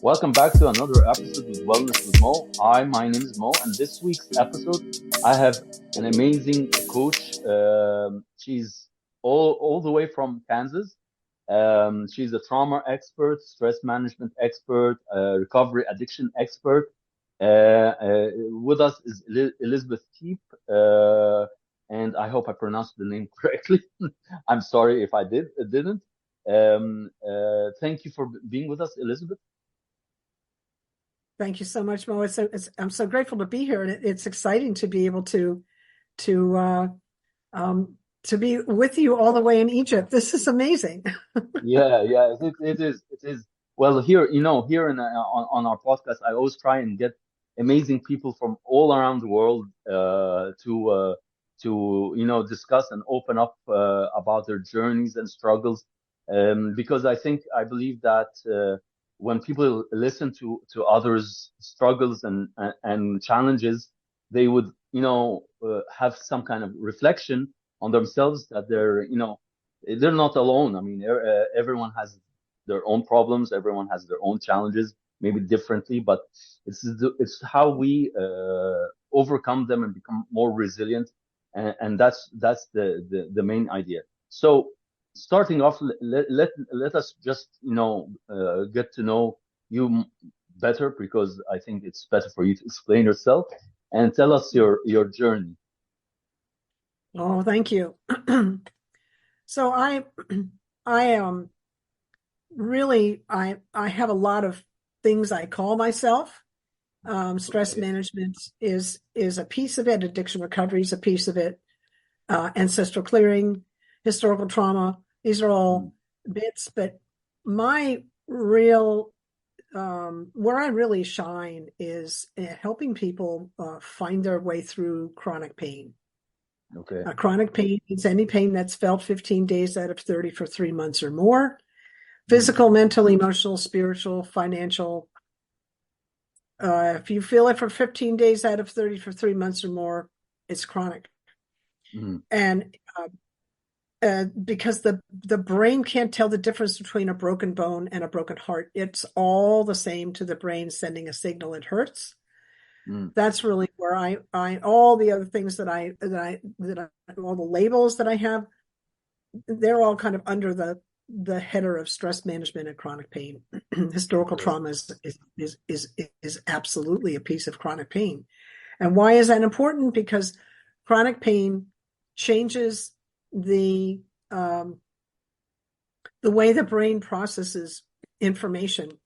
Welcome back to another episode with Wellness with Mo. Hi, my name is Mo, and this week's episode, I have an amazing coach. She's all the way from Kansas. She's a trauma expert, stress management expert, recovery addiction expert. With us is Elizabeth Kipp, and I hope I pronounced the name correctly. I'm sorry if I didn't. Thank you for being with us, Elizabeth. Thank you so much, Mo. I'm so grateful to be here, and it's exciting to be able to be with you all the way in Egypt. This is amazing. Yeah, it is. Well, here on our podcast, I always try and get amazing people from all around the world to discuss and open up about their journeys and struggles, because I believe that when people listen to others' struggles and challenges, they would have some kind of reflection on themselves that they're not alone. I mean, everyone has their own problems. Everyone has their own challenges, maybe differently, but it's how we overcome them and become more resilient. And that's the main idea. So starting off, let us just, get to know you better, because I think it's better for you to explain yourself and tell us your journey. Oh, thank you. So I really I have a lot of things I call myself. Stress Okay. management is a piece of it. Addiction recovery is a piece of it. Ancestral clearing, historical trauma. These are all bits, but my real where I really shine is helping people find their way through chronic pain. Okay. Chronic pain is any pain that's felt 15 days out of 30 for 3 months or more. Mm. Physical, mental, emotional, spiritual, financial. If you feel it for 15 days out of 30 for 3 months or more, it's chronic. Mm. And because the brain can't tell the difference between a broken bone and a broken heart. It's all the same to the brain sending a signal. It hurts. Mm. That's really where I all the other things that I all the labels that I have, they're all kind of under the header of stress management and chronic pain. Historical Okay. trauma is absolutely a piece of chronic pain. And why is that important? Because chronic pain changes the way the brain processes information.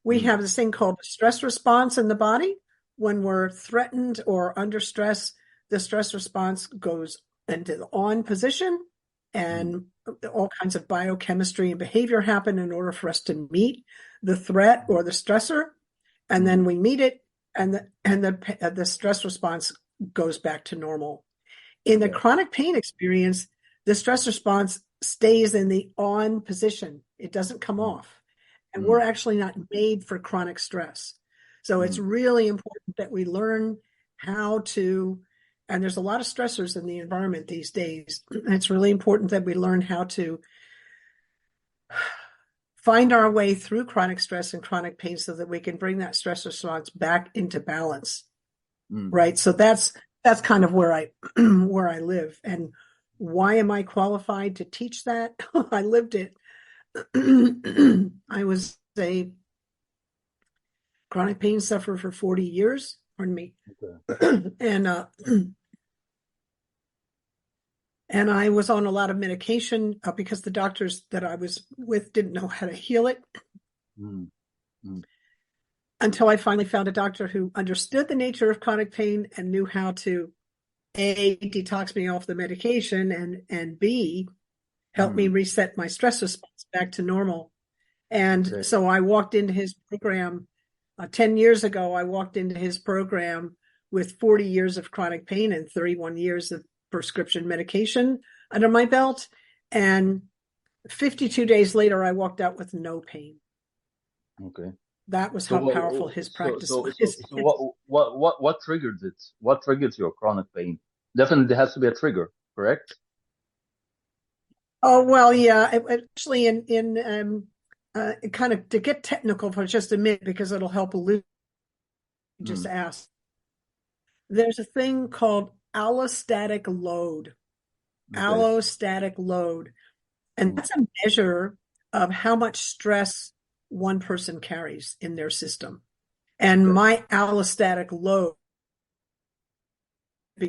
We have this thing called stress response in the body. When we're threatened or under stress, the stress response goes into the on position, and all kinds of biochemistry and behavior happen in order for us to meet the threat or the stressor. And then we meet it, and the stress response goes back to normal. In the chronic pain experience, the stress response stays in the on position. It doesn't come off. And we're actually not made for chronic stress. So it's really important that we learn how to, and there's a lot of stressors in the environment these days. And it's really important that we learn how to find our way through chronic stress and chronic pain so that we can bring that stress response back into balance. Right. So that's kind of where I where I live. And why am I qualified to teach that? I lived it. I was a chronic pain sufferer for 40 years. Pardon me. Okay. And I was on a lot of medication because the doctors that I was with didn't know how to heal it. Until I finally found a doctor who understood the nature of chronic pain and knew how to A, detox me off the medication, and B, help me reset my stress response back to normal. And so I walked into his program 10 years ago. I walked into his program with 40 years of chronic pain and 31 years of prescription medication under my belt. And 52 days later, I walked out with no pain. Okay. That was how powerful his practice was. So what triggered it? What triggered your chronic pain? Definitely there has to be a trigger, correct? Oh, well, yeah. Actually, in kind of to get technical for just a minute because it'll help elucidate. Just Mm. ask. There's a thing called allostatic load. Okay. Allostatic load. And Mm. that's a measure of how much stress one person carries in their system. And Okay. my allostatic load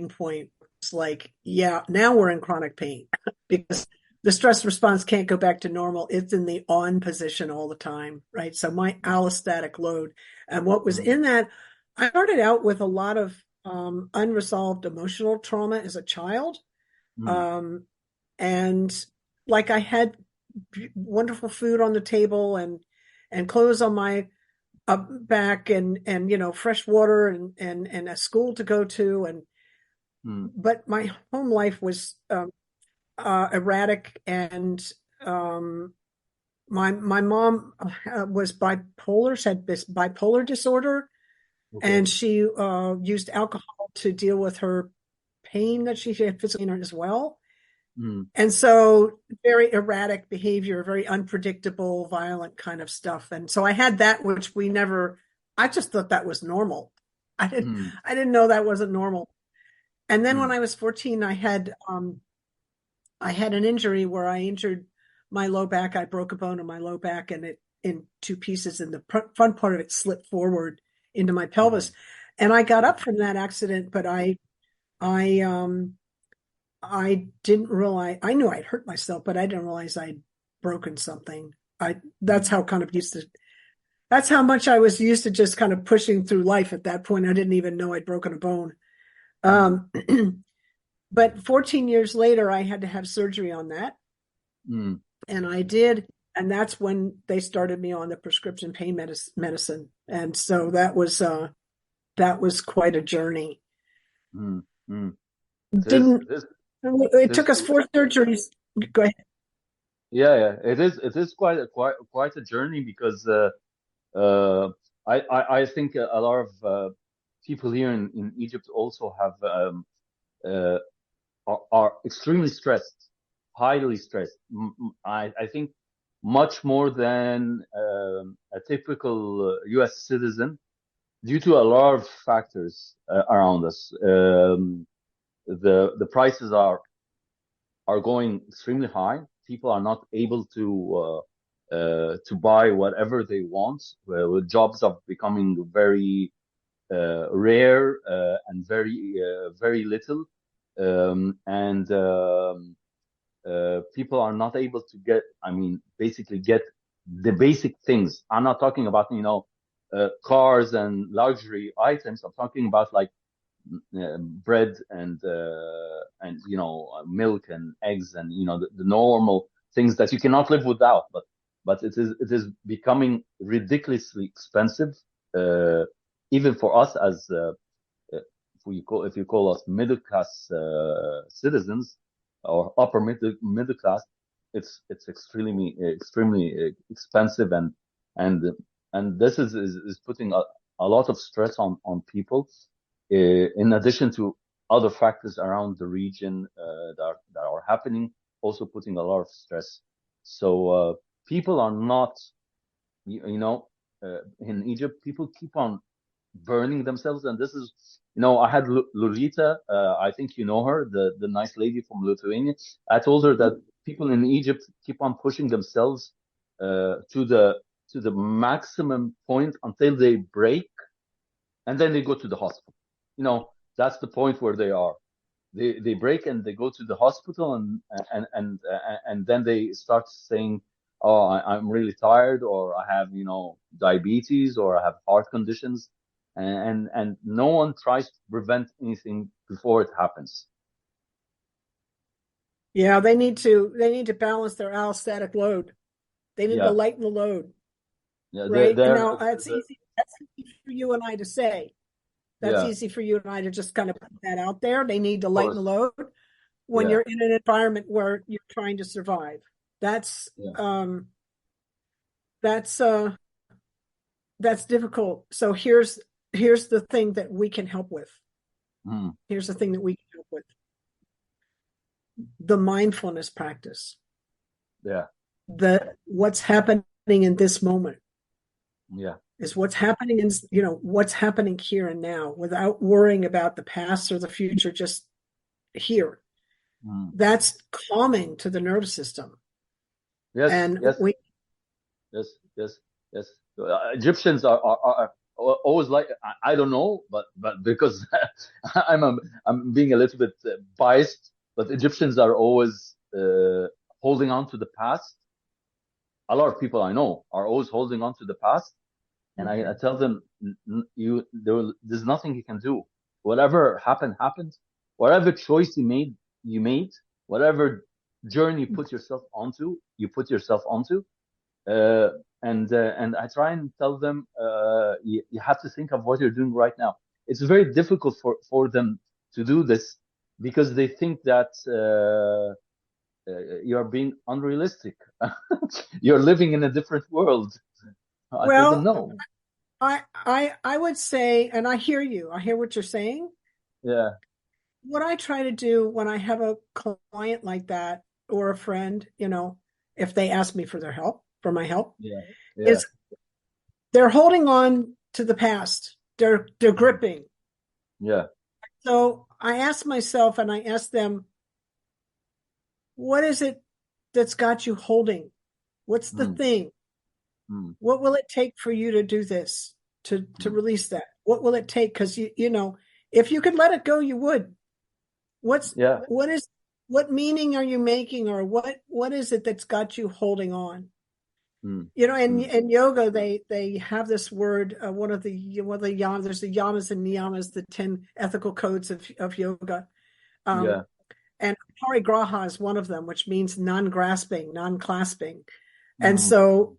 point is like, yeah, now we're in chronic pain because the stress response can't go back to normal. It's in the on position all the time, right? So my allostatic load and what was Mm. in that, I started out with a lot of unresolved emotional trauma as a child. Mm. Um, and like I had wonderful food on the table and clothes on my back and fresh water and a school to go to and Mm. but my home life was erratic and um, my mom was bipolar, had this bipolar disorder, Okay. and she used alcohol to deal with her pain that she had physically as well. Mm. And so very erratic behavior, very unpredictable, violent kind of stuff. And so I had that, which I just thought that was normal. Mm. I didn't know that wasn't normal. And then when Mm. I was 14, I had an injury where I injured my low back. I broke a bone in my low back and it in two pieces and the front part of it slipped forward into my pelvis. Mm. And I got up from that accident, but I, um, I didn't realize, I knew I'd hurt myself, but I didn't realize I'd broken something. That's Mm. how that's how much I was used to just kind of pushing through life at that point. I didn't even know I'd broken a bone. Mm. Um, but 14 years later, I had to have surgery on that. Mm. And I did. And that's when they started me on the prescription pain medicine. And so that was quite a journey. Mm. Mm. Didn't, It it is took us 4 surgeries. Go ahead. yeah, yeah. It is quite a journey because uh I think a lot of people here in Egypt also have uh are extremely stressed, highly stressed. I think much more than a typical US citizen due to a lot of factors around us. The prices are going extremely high. People are not able to buy whatever they want. Jobs are becoming very rare and very little, and people are not able to get. I mean, basically get the basic things. I'm not talking about cars and luxury items. I'm talking about like bread and milk and eggs and the normal things that you cannot live without. But it is becoming ridiculously expensive, uh, even for us as if you call us middle class citizens or upper middle class. It's extremely expensive and and this is putting a lot of stress on people, in addition to other factors around the region that are happening, also putting a lot of stress. So people are not, in Egypt, people keep on burning themselves, and this is, I had Lolita. I think you know her, the nice lady from Lithuania. I told her that people in Egypt keep on pushing themselves to the maximum point until they break, and then they go to the hospital. That's the point where they are. They break and they go to the hospital, and then they start saying, "Oh, I'm really tired, or I have diabetes, or I have heart conditions," and no one tries to prevent anything before it happens. Yeah, they need to balance their allostatic load. They need to Yeah, lighten the load, yeah, right? And they're now that's easy for you and I to say. That's yeah, of easy for you and I to just kind of put that out there. They need to lighten the course, load when yeah, you're in an environment where you're trying to survive. That's yeah, um that's uh that's difficult. So here's the thing that we can help with. mm, Here's the thing that we can help with. The mindfulness practice. yeah, The what's happening in this moment, Yeah. is what's happening in, what's happening here and now without worrying about the past or the future, just here. Mm. That's calming to the nervous system. Yes, And yes, we, yes, yes, yes. Egyptians are always like, I don't know, but because I'm being a little bit biased, but Egyptians are always holding on to the past. A lot of people I know are always holding on to the past, and I tell them, there's nothing you can do. Whatever happened, happened. Whatever choice you made. Whatever journey you put yourself onto. Uh, and I try and tell them, you have to think of what you're doing right now. It's very difficult for them to do this because they think that you're being unrealistic. You're living in a different world. I told them well, no. I would say, and I hear you, I hear what you're saying. Yeah, What I try to do when I have a client like that or a friend, if they ask me for my help, yeah, yeah. is they're holding on to the past. They're Mm. gripping. Yeah. So I ask myself and I ask them, what is it that's got you holding? What's the Mm, thing? mm, What will it take for you to do this, to mm. release that? What will it take? Because if you could let it go, you would. What's Yeah. what is what meaning are you making, or what is it that's got you holding on? Mm, mm. In yoga, they have this word. One of the yamas. There's the yamas and niyamas, the 10 ethical codes of yoga. Yeah. Um, and parigraha is one of them, which means non-grasping, non-clasping. And Mm, so,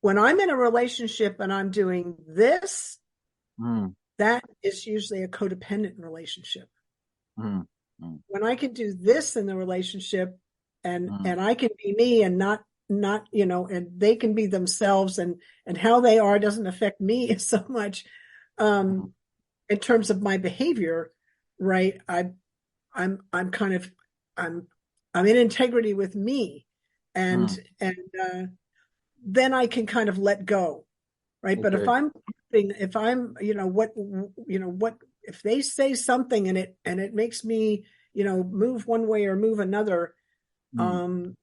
when I'm in a relationship and I'm doing this, mm, that is usually a codependent relationship. mm, mm, When I can do this in the relationship, and mm, and I can be me and not and they can be themselves, and how they are doesn't affect me so much, mm, um in terms of my behavior, right? I'm kind of I'm I'm in integrity with me, and mm. and then I can kind of let go, right? But Okay. if I'm what if they say something and it makes me move one way or move another, Mm, um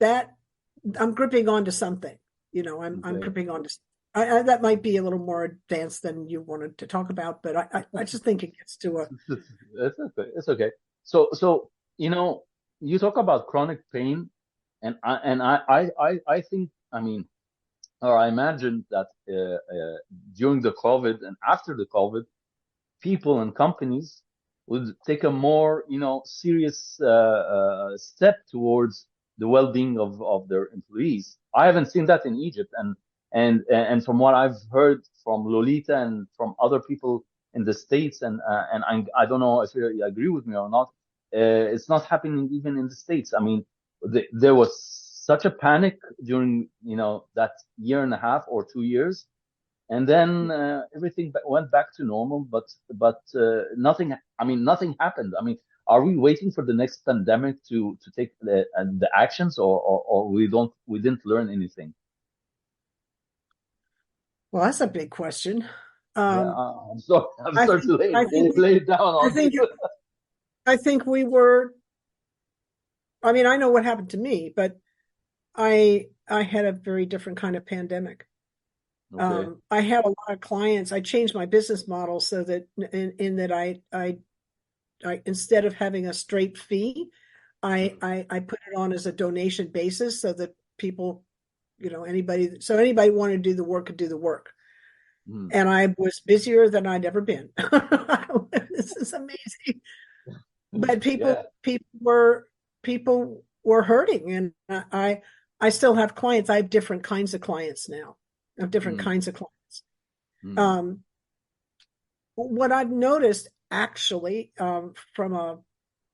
that I'm gripping onto something. I'm okay. gripping onto. That might be a little more advanced than you wanted to talk about, but I just think it gets to a. It's okay. It's okay. So you know, you talk about chronic pain, and I think, I mean, or I imagine that during the COVID and after the COVID, people and companies would take a more, serious step towards the well-being of their employees. I haven't seen that in Egypt, and from what I've heard from Lolita and from other people in the States, and I don't know if you agree with me or not. It's not happening even in the States. I mean, there was such a panic during, that year and a half or 2 years, and then everything went back to normal, but nothing, I mean, nothing happened. I mean, are we waiting for the next pandemic to take the actions, or we didn't learn anything? Well, that's a big question. Yeah, Um, I'm I sorry think to I think lay it down I on you. think I think we were. I mean, I know what happened to me, but I had a very different kind of pandemic. Okay. I had a lot of clients. I changed my business model so that in that I instead of having a straight fee, I put it on as a donation basis so that people, anybody wanted to do the work could do the work. Mm. And I was busier than I'd ever been. This is amazing. But Yeah. people were hurting, and I still have clients. I have different kinds of clients now. I have different Mm. kinds of clients. Mm. Um, what I've noticed actually,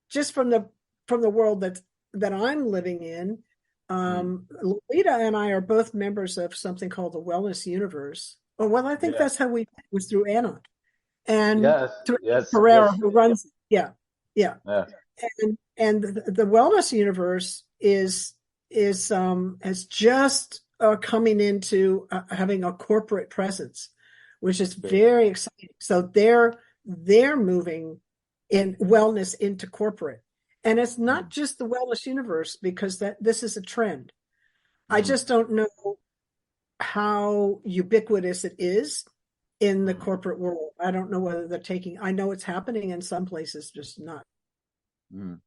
just from the world that I'm living in, Mm. Lita and I are both members of something called the Wellness Universe. Oh, well, I think Yeah. that's how we was through Anna and Yes. through Yes. Pereira, Yes. who runs. Yeah, yeah. Yeah. And the Wellness Universe is has just are coming into having a corporate presence, which is Sure. very exciting. So they're moving in wellness into corporate. And it's not Mm, just the wellness universe because that this is a trend. I mm, just don't know how ubiquitous it is in the mm, corporate world. I don't know whether they're taking, I know it's happening in some places, just not mm.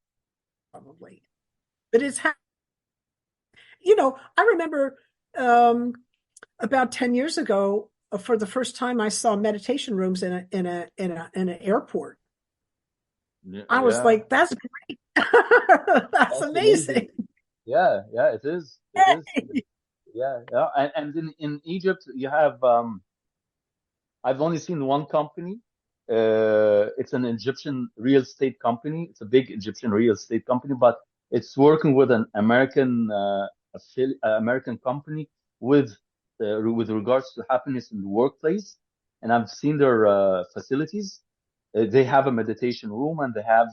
probably. But it's, I remember um, about 10 years ago, for the first time, I saw meditation rooms in an airport. Yeah, I was yeah, like, that's great. That's that's amazing. amazing. Yeah, yeah, it is. It is. Yeah, yeah. And in Egypt, you have I've only seen one company. It's an Egyptian real estate company. It's a big Egyptian real estate company, but it's working with an American American company with with regards to happiness in the workplace. And I've seen their facilities. They have a meditation room, and they have,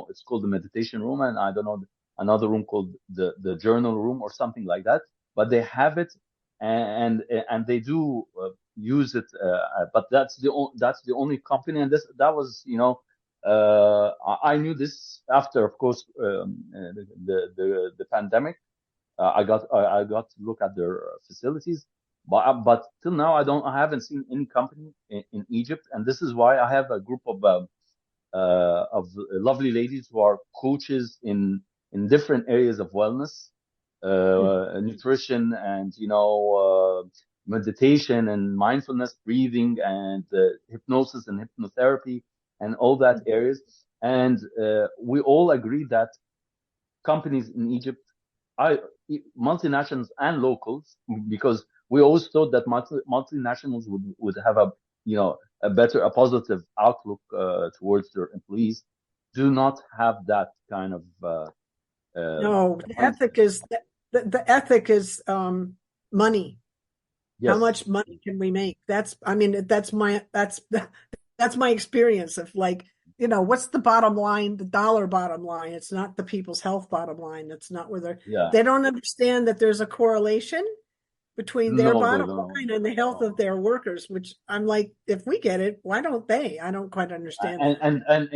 it's called the meditation room, and I don't know, another room called the journal room or something like that. But they have it, and they do use it, but that's the only company, and this that was, I knew this after, of course, the pandemic. I got to look at their facilities, but till now I haven't seen any company in Egypt, and this is why I have a group of lovely ladies who are coaches in different areas of wellness, nutrition, and meditation and mindfulness, breathing, and hypnosis and hypnotherapy, and all that areas. And we all agree that companies in Egypt, I multinationals and locals, because we always thought that multinationals would have a positive outlook towards their employees, do not have that kind of No, mindset. the ethic is money. How Yes. much money can we make? I mean, that's my experience of like, what's the bottom line, the dollar bottom line? It's not the people's health bottom line. That's not where Yeah. they don't understand that there's a correlation between their No, bottom no, line and the health of no. their workers, which I'm like, if we get it, why don't they? I don't quite understand And that.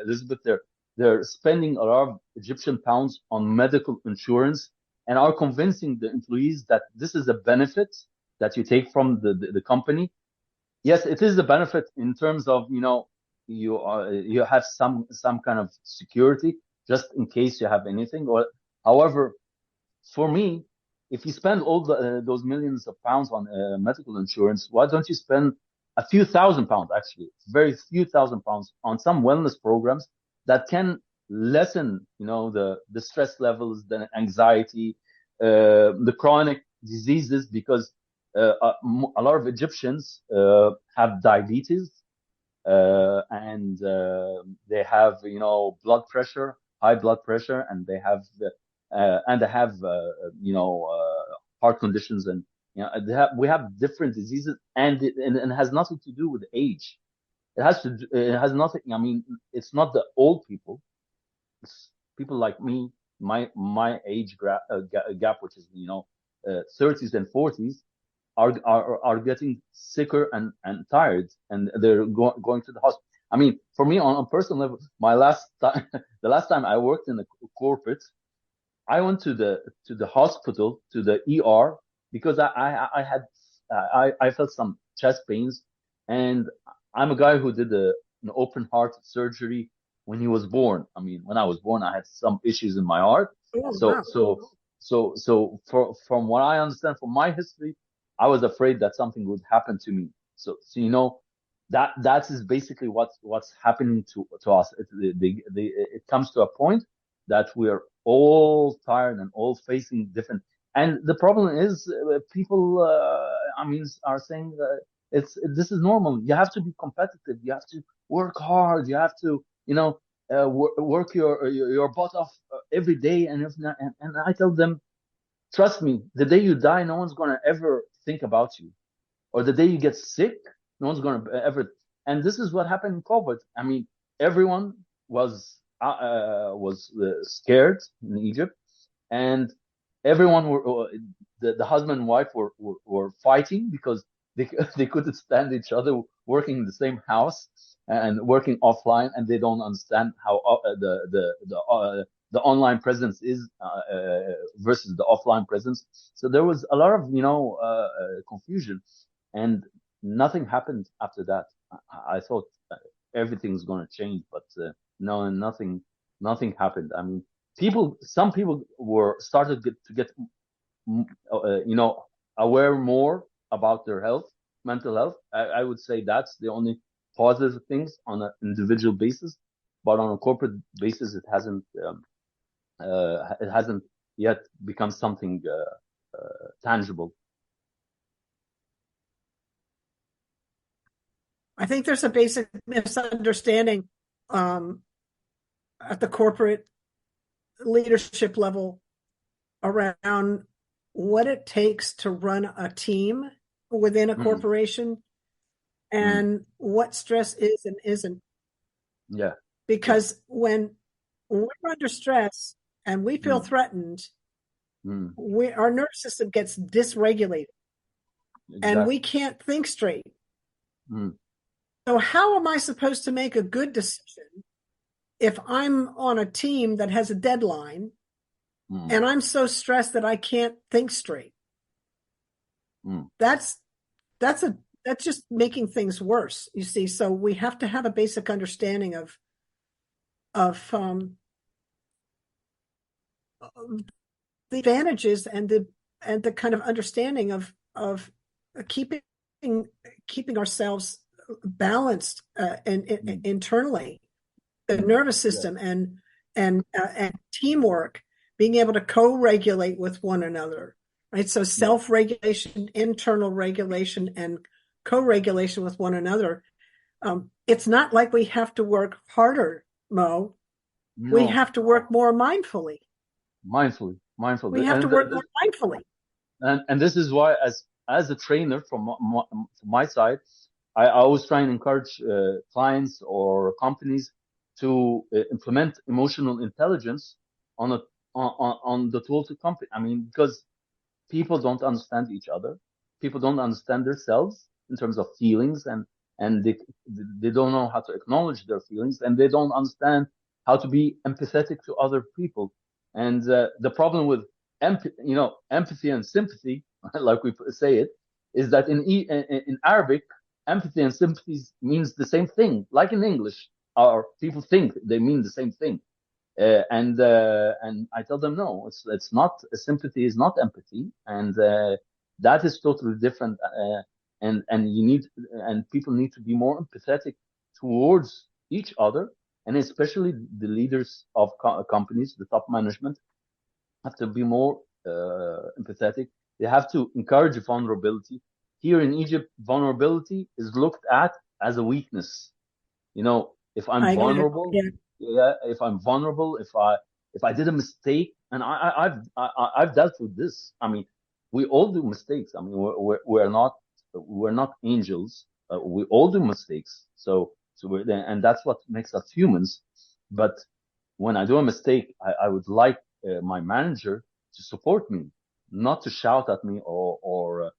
Elizabeth, they're spending a lot of Egyptian pounds on medical insurance, and are convincing the employees that this is a benefit that you take from the company. Yes, it is a benefit in terms of, you have some kind of security just in case you have anything. Or, however, for me, if you spend all those millions of pounds on medical insurance, why don't you spend a few thousand pounds, actually, very few thousand pounds, on some wellness programs that can lessen, the stress levels, the anxiety, the chronic diseases, because a lot of Egyptians have diabetes, and they have, blood pressure, high blood pressure, and they have heart conditions, and we have different diseases, and it has nothing to do with age. It has nothing. I mean, it's not the old people. It's people like me, my age gap, which is 30s and 40s, are getting sicker and tired, and they're going to the hospital. I mean, for me, on a personal level, my last time, the last time I worked in a corporate, I went to the hospital, to the ER, because I felt some chest pains, and I'm a guy who did an open heart surgery when he was born. I mean, when I was born, I had some issues in my heart. Oh, So wow. so from what I understand from my history, I was afraid that something would happen to me. So that is basically what's happening to us. It comes to a point that we're all tired and all facing different. And the problem is, people, I mean, are saying that this is normal. You have to be competitive. You have to work hard. You have to, work your butt off every day. And if not, and I tell them, trust me, the day you die, no one's gonna ever think about you, or the day you get sick, no one's going to ever. And this is what happened in COVID. I mean, everyone was scared in Egypt, and everyone were the husband and wife were fighting because they they couldn't stand each other working in the same house and working offline, and they don't understand how the online presence is versus the offline presence. So there was a lot of confusion, and nothing happened after that. I thought everything's going to change, but no, nothing happened. I mean, some people were started to get mm, aware more about their health, mental health. I would say that's the only positive things on an individual basis, but on a corporate basis, it hasn't yet become something tangible. I think there's a basic misunderstanding at the corporate leadership level around what it takes to run a team within a Mm, corporation mm, and what stress is and isn't. yeah, yeah, Because when we're under stress and we feel mm, threatened, mm, our nervous system gets dysregulated and we exactly. can't think straight. Mm, So how am I supposed to make a good decision if I'm on a team that has a deadline mm, and I'm so stressed that I can't think straight? mm, That's that's a that's just making things worse, you see. So we have to have a basic understanding of the advantages and the kind of understanding of keeping keeping ourselves balanced and mm, internally, the mm, nervous yeah, system and teamwork, being able to co-regulate with one another, right? So yeah. self-regulation, internal regulation, and co-regulation with one another. It's not like we have to work harder, Mo. We No, have to work more mindfully. mindfully, We mindfully, have to work more mindfully. and this is why, as a trainer from my side, I always try and encourage clients or companies to implement emotional intelligence on a on the tool to company. I mean, because people don't understand each other, people don't understand themselves in terms of feelings, and they don't know how to acknowledge their feelings, and they don't understand how to be empathetic to other people. And the problem with empathy and sympathy, like we say it, is that in Arabic, empathy and sympathy means the same thing. Like in English, our people think they mean the same thing. And I tell them no, it's not. Sympathy is not empathy, and that is totally different. And people need to be more empathetic towards each other, and especially the leaders of companies, the top management have to be more empathetic. They have to encourage vulnerability. Here in Egypt, vulnerability is looked at as a weakness. If I'm I agree. vulnerable, Yeah. yeah, if I'm vulnerable, if I did a mistake, and I've dealt with this. I mean, we all do mistakes. I mean, we're not angels. We all do mistakes. So and that's what makes us humans. But when I do a mistake, I would like my manager to support me, not to shout at me or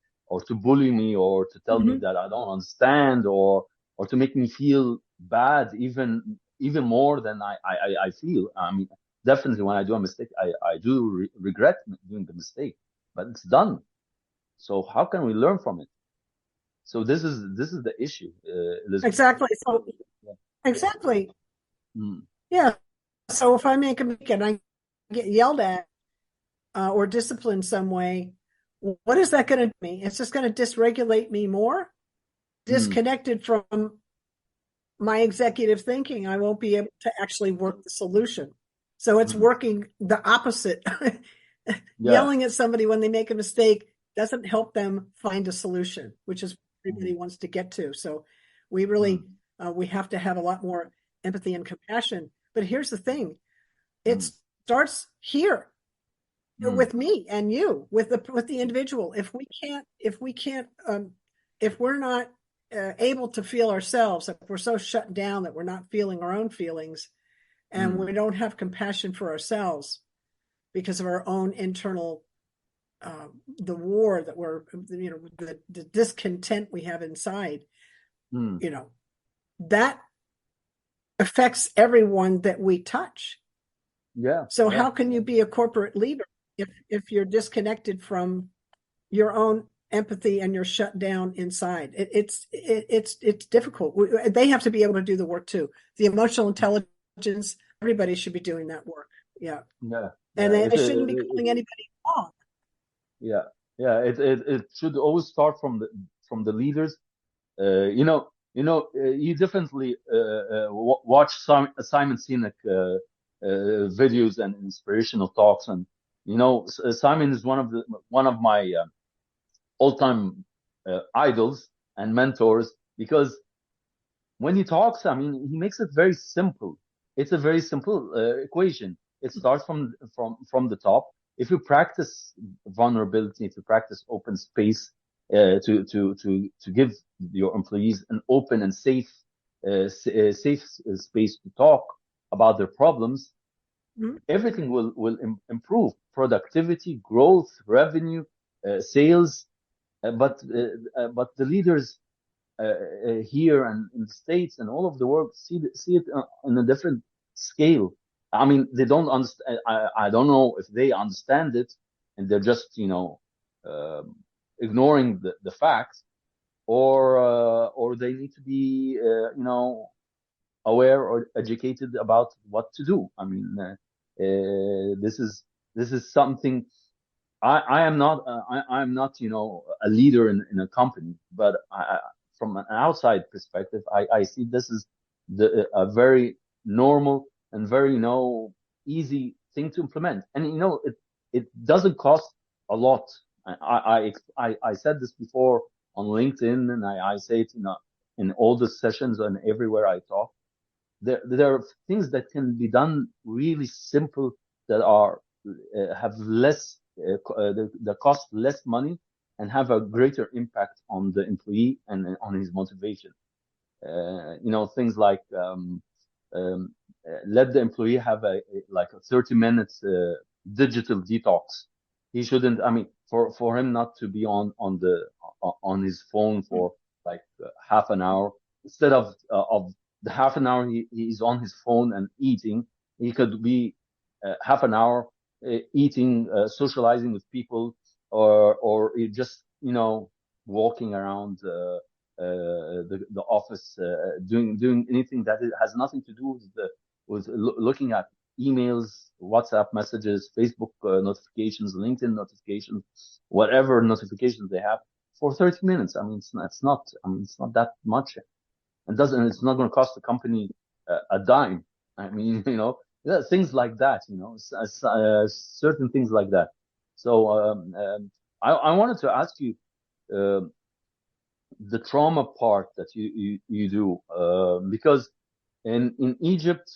to bully me or to tell me Mhm. that I don't understand or to make me feel bad even more than I feel. I mean, definitely when I do a mistake, I do regret doing the mistake, but it's done. So how can we learn from it? So this is the issue, Elizabeth. Exactly. So Yeah. exactly. Mm, Yeah. So if I make a mistake and I get yelled at or disciplined some way, what is that going to do me? It's just going to dysregulate me more, mm, disconnected from my executive thinking. I won't be able to actually work the solution. So it's mm. working the opposite. Yeah. Yelling at somebody when they make a mistake doesn't help them find a solution, which is what Mm, everybody wants to get to. So we mm, really we have to have a lot more empathy and compassion. But here's the thing: it mm, starts here mm, with me and you, with the individual. If we're not able to feel ourselves, if we're so shut down that we're not feeling our own feelings, and mm, we don't have compassion for ourselves because of our own internal the war that we're, the discontent we have inside, Mm. you know, that affects everyone that we touch. Yeah, So yeah, how can you be a corporate leader if you're disconnected from your own empathy and you're shut down inside? It's difficult. They have to be able to do the work too. The emotional intelligence, everybody should be doing that work. Yeah. yeah, And yeah. they shouldn't be calling anybody wrong. Yeah, yeah. It should always start from the leaders. You definitely watch Simon Sinek videos and inspirational talks, and Simon is one of my all-time idols and mentors, because when he talks, I mean, he makes it very simple. It's a very simple equation. It starts from the top. If you practice vulnerability, if you practice open space, to give your employees an open and safe space to talk about their problems, Mhm. everything will improve. Productivity, growth, revenue, sales. But the leaders here and in the States and all over the world see it on a different scale. I mean, they don't understand. I don't know if they understand it, and they're just uh, ignoring the facts, or they need to be aware or educated about what to do. I mean, this is something. I am not I'm not a leader in a company, but from an outside perspective, I see this is a very normal and very easy thing to implement, and it doesn't cost a lot. I said this before on LinkedIn, and I say it in all the sessions and everywhere I talk. There are things that can be done really simple, that are have less the cost less money, and have a greater impact on the employee and on his motivation. Things like let the employee have like a 30 minutes digital detox. He shouldn't. I mean, for him not to be on his phone for like half an hour, instead of the half an hour he's on his phone and eating, he could be half an hour eating, socializing with people, or just walking around the office, doing anything that has nothing to do with looking at emails, WhatsApp messages, Facebook notifications, LinkedIn notifications, whatever notifications they have, for 30 minutes. I mean, it's not. I mean, it's not that much. It's not going to cost the company a dime. I mean, yeah, things like that. Certain things like that. So I wanted to ask you. Uh, the trauma part that you do, because in Egypt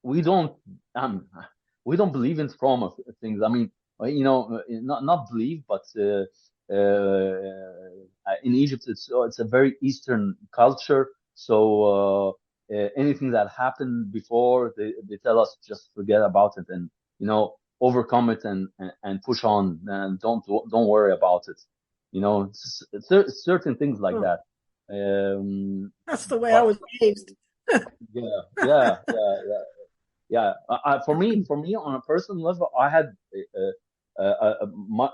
we don't um we don't believe in trauma things. I mean, not believe, but in Egypt it's a very Eastern culture. So anything that happened before, they tell us just forget about it, and overcome it, and push on, and don't worry about it. Certain things like Oh, that. that's the way I But was raised. yeah, yeah, yeah, yeah, yeah. For me, on a personal level, I had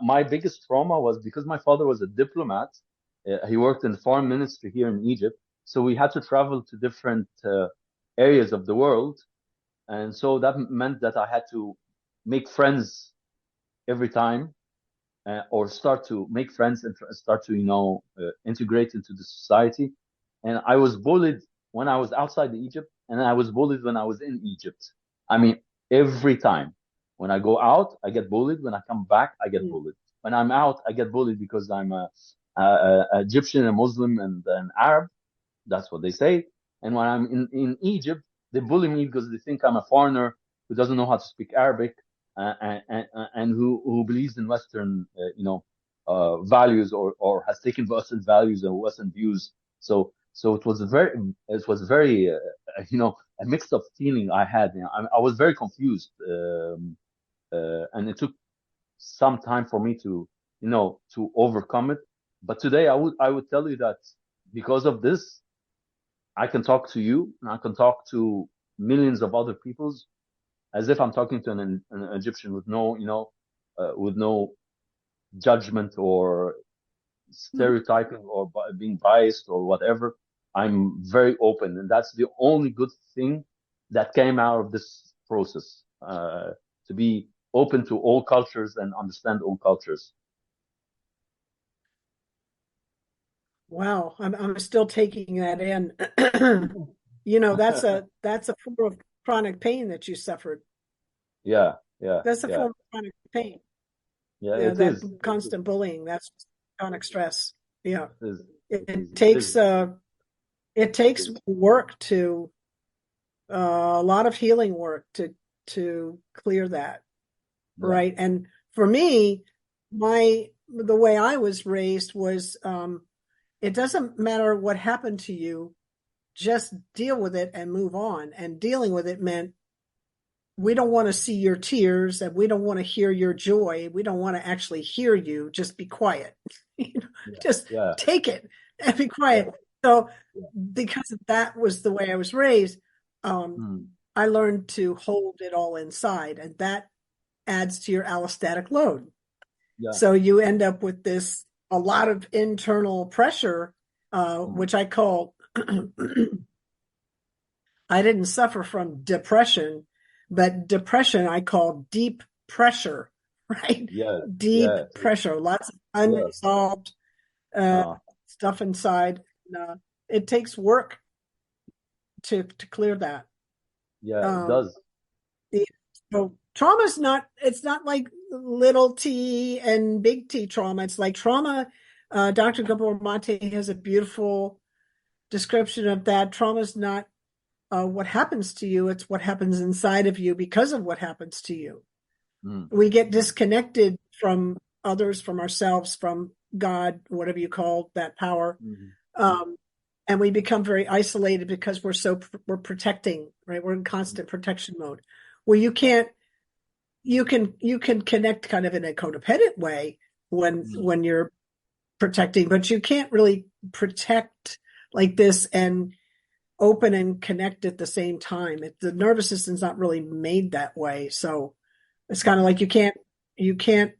my biggest trauma was because my father was a diplomat. He worked in the foreign ministry here in Egypt, so we had to travel to different areas of the world, and so that meant that I had to make friends every time, or start to make friends and start to integrate into the society. And I was bullied when I was outside Egypt, and I was bullied when I was in Egypt. I mean, every time when I go out, I get bullied. When I come back, I get Mm. bullied. When I'm out, I get bullied because I'm a Egyptian, a Muslim, and an Arab. That's what they say. And when I'm in Egypt, they bully me because they think I'm a foreigner who doesn't know how to speak Arabic, and who believes in Western, values, or has taken Western values and Western views. So it was very, a mixed up feeling I had. I was very confused, and it took some time for me to, to overcome it. But today I would tell you that because of this, I can talk to you and I can talk to millions of other peoples as if I'm talking to an Egyptian with no, with no judgment or Mhm. stereotyping or being biased or whatever. I'm very open, and that's the only good thing that came out of this process. To be open to all cultures and understand all cultures. Wow, I'm still taking that in. That's a form of chronic pain that you suffered. Yeah, yeah, That's a yeah, form of chronic pain. yeah. Yeah, It that is. constant bullying, that's chronic stress. Yeah. It is. It, It is. it It is. takes it takes work to a lot of healing work to clear that, Yeah. right? And for me, the way I was raised was it doesn't matter what happened to you, just deal with it and move on. And dealing with it meant we don't want to see your tears and we don't want to hear your joy. We don't want to actually hear you. Just be quiet. Yeah. Just Yeah. take it and be Yeah. quiet. So, Yeah. because that was the way I was raised, um, Mm. I learned to hold it all inside, and that adds to your allostatic load. Yeah. So you end up with a lot of internal pressure, Mm. which I call I didn't suffer from depression, but depression I call deep pressure, right? Yeah. Deep Yeah. pressure, lots of Yeah. unresolved uh, Uh, stuff inside. It takes work to clear that. yeah. It Um, does. the, so trauma's not, it's not like little T and big T trauma. It's like trauma. Dr. Gabor Mate has a beautiful description of that. Trauma's not what happens to you, it's what happens inside of you because of what happens to you. Mm. We get Mm. disconnected from others, from ourselves, from God, whatever you call that power. Mm. Um, and we become very isolated because we're protecting, right? We're in constant protection mode. Well, you can connect kind of in a codependent way Mm. when you're protecting, but you can't really protect like this and open and connect at the same time. The nervous system's not really made that way. So it's kind of Mm. like you can't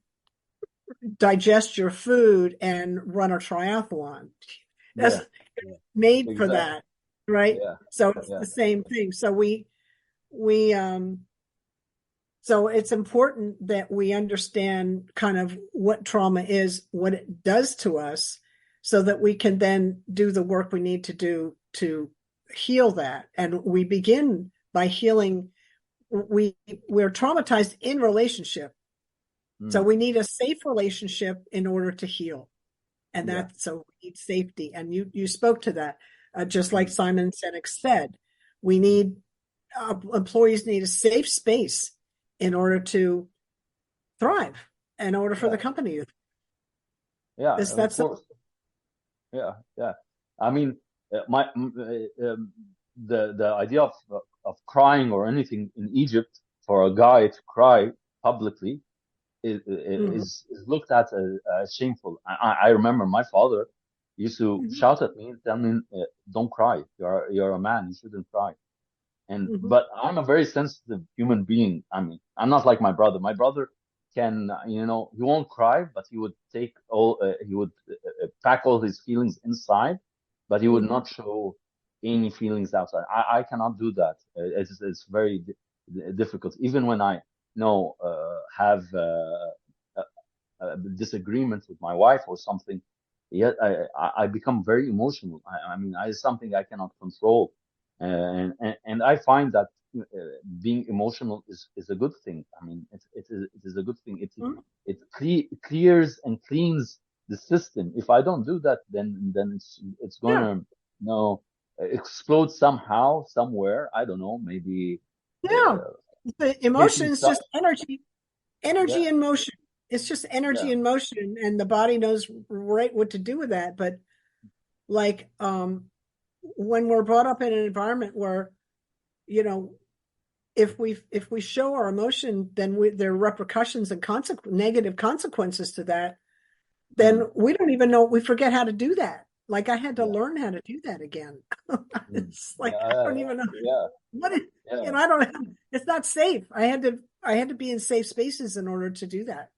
digest your food and run a triathlon. That's Yeah. Yeah. made for Exactly. that, right? Yeah. So it's Yeah. the same thing. We so it's important that we understand kind of what trauma is, what it does to us, so that we can then do the work we need to do to heal that. And we begin by healing. We're traumatized in relationship, so Mm. we need a safe relationship in order to heal. And Yeah. so we need safety. And you spoke to that, just like Mm. Simon Sinek said. We Mm. need employees need a safe space in order to thrive, in order for Yeah. the company. Yeah. This Of that's course. Yeah. Yeah. I mean, the idea of crying or anything in Egypt for a guy to cry publicly Mhm. is looked at as shameful. I remember my father used to Mhm. shout at me and tell me, "Don't cry. You're a man. You shouldn't cry." And Mhm. but I'm a very sensitive human being. I mean, I'm not like my brother. My brother can, he won't cry, but he would pack all his feelings inside, but he would Mhm. not show any feelings outside. I cannot do that. It's very difficult. Even when I, have a disagreement with my wife or something, yet I become very emotional. I mean, it's something I cannot control, and I find that being emotional is a good thing. I mean, it is a good thing. Mhm. It clears and cleans the system. If I don't do that, then it's Yeah, gonna, explode somehow somewhere. I don't know, maybe yeah. uh, The hitting emotions stuff. just energy, energy Yeah, in motion. It's just yeah. energy in motion, and the body knows right what to do with that. But like when we're brought up in an environment where you know if we show our emotion, then there are repercussions and negative consequences to that. Then we don't even know. We forget how to do that. Like I had to Yeah. learn how to do that again. It's like I Yeah. don't even know Yeah. what it, Yeah. I don't have, it's not safe. I had to be in safe spaces in order to do that.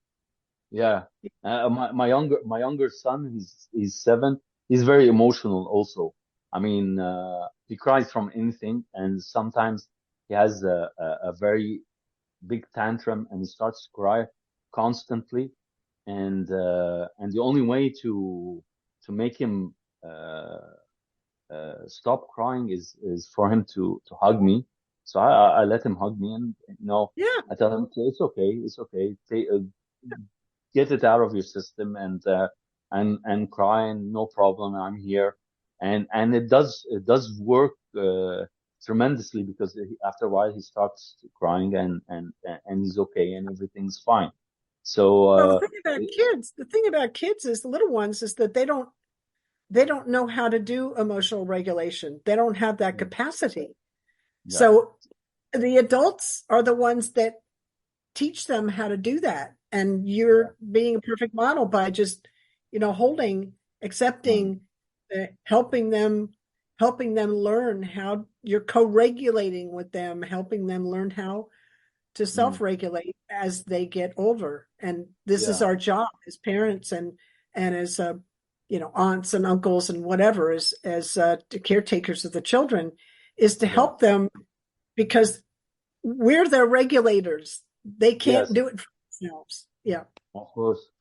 Yeah. My younger son, he's 7. He's very emotional also. I mean, he cries from anything, and sometimes he has a very big tantrum, and he starts to cry constantly. And the only way to make him uh, stop crying is for him to hug me. So I let him hug me, and Yeah. I tell him it's okay. Get it out of your system, and cry, and no problem. I'm here, and it does work tremendously, because after a while he starts crying, and he's okay, and everything's fine. So Well, the thing about kids is the little ones is that they don't know how to do emotional regulation. They don't have that capacity. yeah, So the adults are the ones that teach them how to do that. And yeah, you're being a perfect model by just, holding, mm, accepting, helping them learn how you're co-regulating with them, helping them learn how to mm, self-regulate as they get older. And this is yeah, our job as parents and as aunts and uncles and whatever, as caretakers of the children, is to yeah, help them because we're their regulators. They can't yes. do it for themselves. Yeah. Of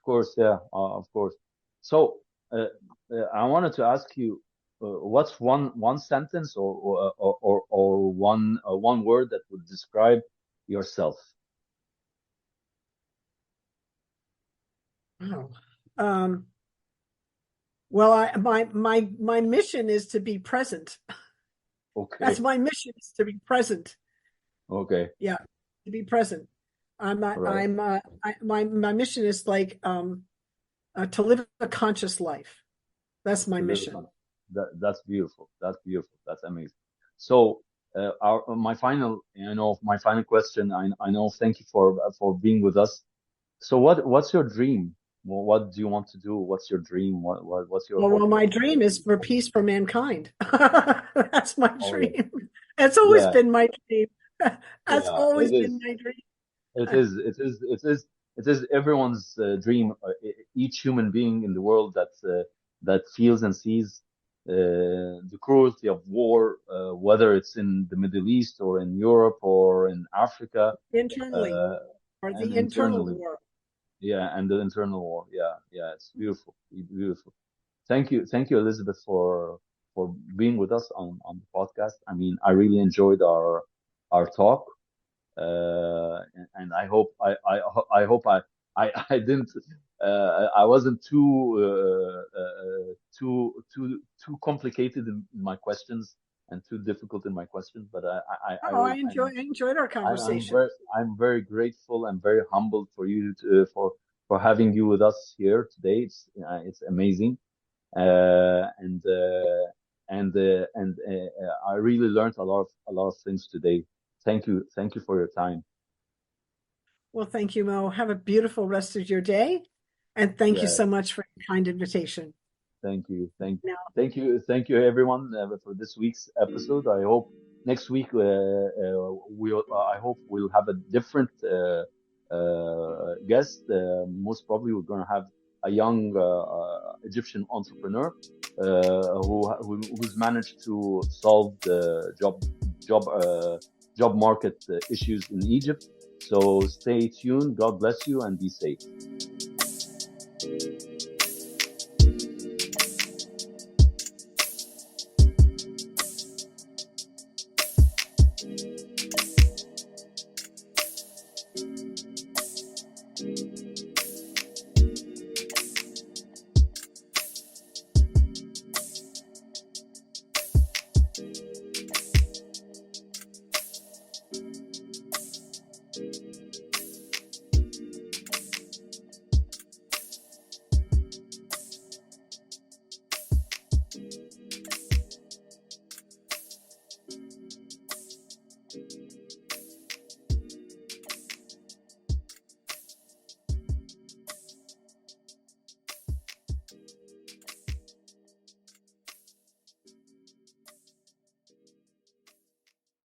course, yeah, of course. So, I wanted to ask you, what's one sentence, or one word that would describe yourself? Wow. Um, well, my mission is to be present. That's Okay, my mission is to be present. okay, Yeah, to be present. right. My mission is like to live a conscious life. That's my To live mission. on. That's beautiful. That's beautiful. That's amazing. So, my final question. I know. Thank you for being with us. So, what's your dream? What do you want to do? What's your dream? What's your Well, hope? my dream is for peace for mankind. That's my Oh yeah, dream. That's always yeah, been my dream. That's yeah. always It been is. my dream. It is. It is. It is. It is everyone's dream. Each human being in the world that feels and sees the cruelty of war, whether it's in the Middle East, or in Europe, or in Africa, Internally, uh, or and the internal internally. war. Yeah, and the internal war. Yeah, yeah. It's beautiful. Beautiful. Thank you, Elizabeth, for being with us on the podcast. I mean, I really enjoyed our talk, and I hope I didn't I wasn't too complicated in my questions, and too difficult in my questions, but I Oh, I enjoyed our I'm conversation. very grateful and very humbled for you for having you with us here today. It's amazing, and I really learned a lot of things today. Thank you for your time. Well, thank you, Mo. Have a beautiful rest of your day. And thank you Yeah, so much for your kind invitation. thank you, Now, thank you, everyone, for this week's episode. I hope next week I hope we'll have a different guest. Most probably, we're going to have a young Egyptian entrepreneur who's managed to solve the job job market issues in Egypt. So stay tuned. God bless you, and be safe.